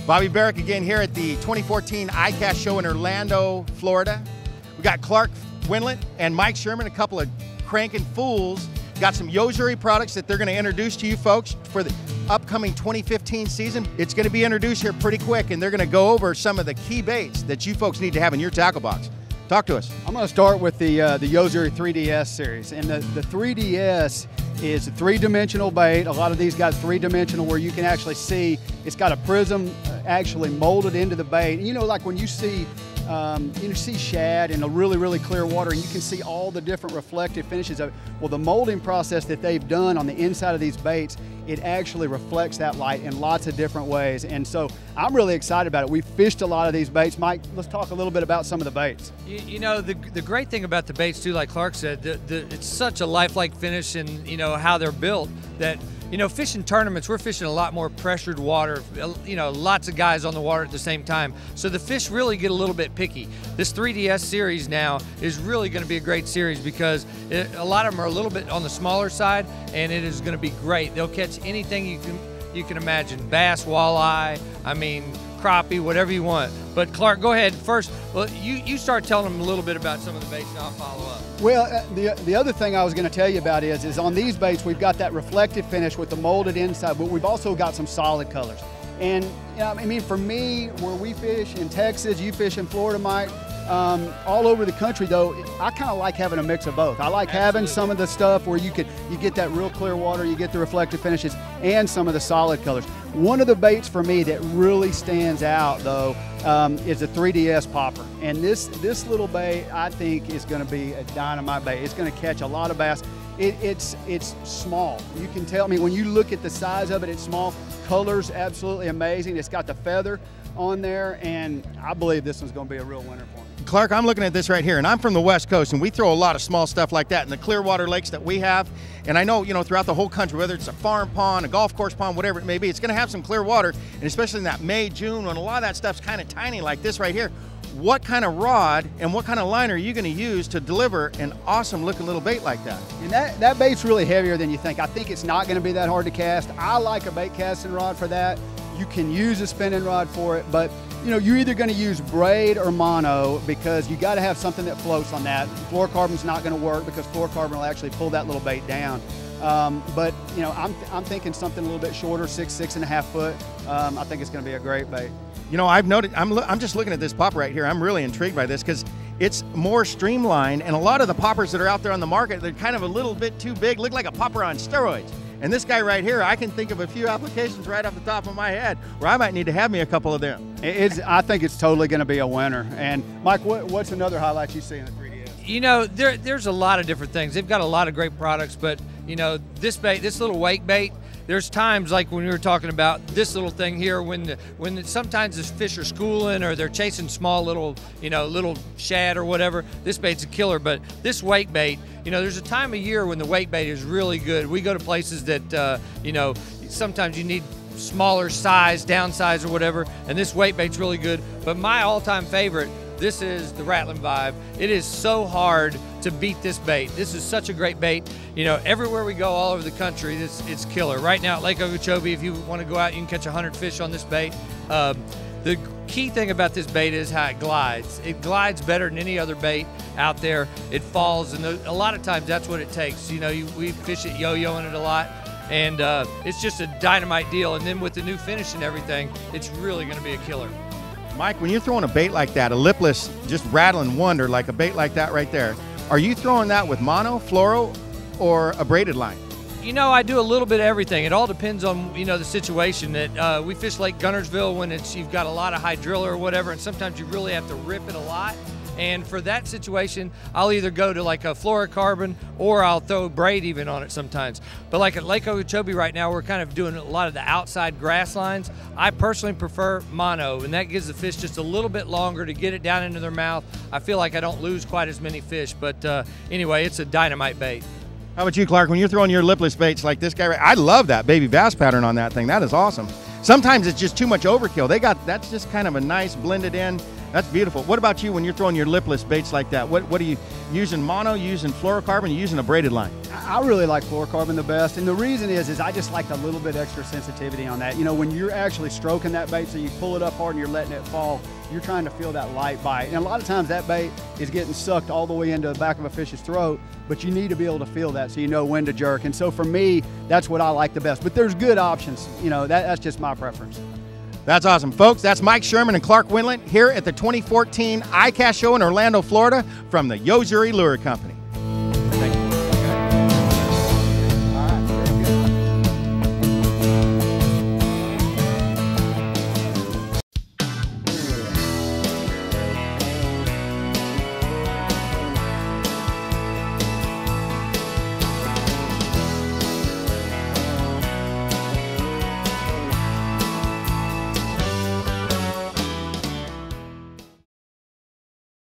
Bobby Barrick again here at the 2014 ICAST show in Orlando, Florida. We got Clark Winlet and Mike Sherman, a couple of cranking fools. Got some Yo-Zuri products that they're going to introduce to you folks for the upcoming 2015 season. It's going to be introduced here pretty quick, and they're going to go over some of the key baits that you folks need to have in your tackle box. Talk to us. I'm going to start with the Yozuri 3DS series, and the 3DS is a three-dimensional bait. A lot of these got three-dimensional where you can actually see it's got a prism actually molded into the bait. And you know, like when you see shad in a really clear water, and you can see all the different reflective finishes of it. Well, the molding process that they've done on the inside of these baits, it actually reflects that light in lots of different ways. And so I'm really excited about it. We've fished a lot of these baits. Mike, let's talk a little bit about some of the baits. You know, the great thing about the baits too, like Clark said, it's such a lifelike finish, and you know how they're built that, you know, fishing tournaments, we're fishing a lot more pressured water, you know, lots of guys on the water at the same time. So the fish really get a little bit picky. This 3DS series now is really going to be a great series because a lot of them are a little bit on the smaller side, and it is going to be great. They'll catch anything you can imagine. Bass, walleye, I mean, crappie, whatever you want. But Clark, go ahead first. Well, you start telling them a little bit about some of the baits, and I'll follow up. Well, the other thing I was going to tell you about is on these baits we've got that reflective finish with the molded inside, but we've also got some solid colors. And you know, I mean, for me, where we fish in Texas, you fish in Florida, Mike, all over the country though, I kind of like having a mix of both. I like having some of the stuff where you get that real clear water, you get the reflective finishes, and some of the solid colors. One of the baits for me that really stands out though is a 3DS popper. And this little bait I think is going to be a dynamite bait. It's going to catch a lot of bass. It's small. You can tell, I mean, when you look at the size of it, it's small. Color's absolutely amazing. It's got the feather on there, and I believe this one's going to be a real winner for me. Clark, I'm looking at this right here, and I'm from the West Coast, and we throw a lot of small stuff like that in the clear water lakes that we have. And I know, you know, throughout the whole country, whether it's a farm pond, a golf course pond, whatever it may be, it's going to have some clear water, and especially in that May, June, when a lot of that stuff's kind of tiny like this right here. What kind of rod and what kind of line are you going to use to deliver an awesome looking little bait like that? And that bait's really heavier than you think. I think it's not going to be that hard to cast. I like a bait casting rod for that. You can use a spinning rod for it, but you know, you're either going to use braid or mono because you got to have something that floats on that. Fluorocarbon's not going to work because fluorocarbon will actually pull that little bait down. But you know, I'm thinking something a little bit shorter, 6.5 foot. I think it's going to be a great bait. You know, I've noted, I'm just looking at this popper right here. I'm really intrigued by this because it's more streamlined, and a lot of the poppers that are out there on the market, they're kind of a little bit too big, look like a popper on steroids. And this guy right here, I can think of a few applications right off the top of my head where I might need to have me a couple of them. I think it's totally going to be a winner. And Mike, what's another highlight you see in the 3DS? You know, there's a lot of different things. They've got a lot of great products, but you know, this little wake bait, there's times like when we were talking about this little thing here, when sometimes the fish are schooling or they're chasing small little shad or whatever, this bait's a killer. But this wake bait, you know, there's a time of year when the wake bait is really good. We go to places that, you know, sometimes you need smaller size, downsize or whatever, and this wake bait's really good. But my all-time favorite, this is the Rattling Vibe. It is so hard to beat this bait. This is such a great bait. You know, everywhere we go all over the country, it's killer. Right now at Lake Okeechobee, if you want to go out, you can catch 100 fish on this bait. The key thing about this bait is how it glides. It glides better than any other bait out there. It falls, and a lot of times that's what it takes. You know, we fish it yo-yoing it a lot, and it's just a dynamite deal. And then with the new finish and everything, it's really going to be a killer. Mike, when you're throwing a bait like that, a lipless, just rattling wonder like a bait like that right there, are you throwing that with mono, fluoro, or a braided line? You know, I do a little bit of everything. It all depends on, you know, the situation. That we fish Lake Gunnersville when you've got a lot of hydrilla or whatever, and sometimes you really have to rip it a lot. And for that situation, I'll either go to like a fluorocarbon or I'll throw braid even on it sometimes. But like at Lake Okeechobee right now, we're kind of doing a lot of the outside grass lines. I personally prefer mono, and that gives the fish just a little bit longer to get it down into their mouth. I feel like I don't lose quite as many fish, but anyway, it's a dynamite bait. How about you, Clark? When you're throwing your lipless baits like this guy, I love that baby bass pattern on that thing. That is awesome. Sometimes it's just too much overkill. That's just kind of a nice blended in. That's beautiful. What about you when you're throwing your lipless baits like that? What are you using, mono, using fluorocarbon, using a braided line? I really like fluorocarbon the best, and the reason is I just like a little bit extra sensitivity on that. You know, when you're actually stroking that bait, so you pull it up hard and you're letting it fall, you're trying to feel that light bite. And a lot of times that bait is getting sucked all the way into the back of a fish's throat, but you need to be able to feel that so you know when to jerk. And so for me, that's what I like the best. But there's good options. You know, that's just my preference. That's awesome, folks. That's Mike Sherman and Clark Wendlandt here at the 2014 ICAST show in Orlando, Florida from the Yo-Zuri Lure Company.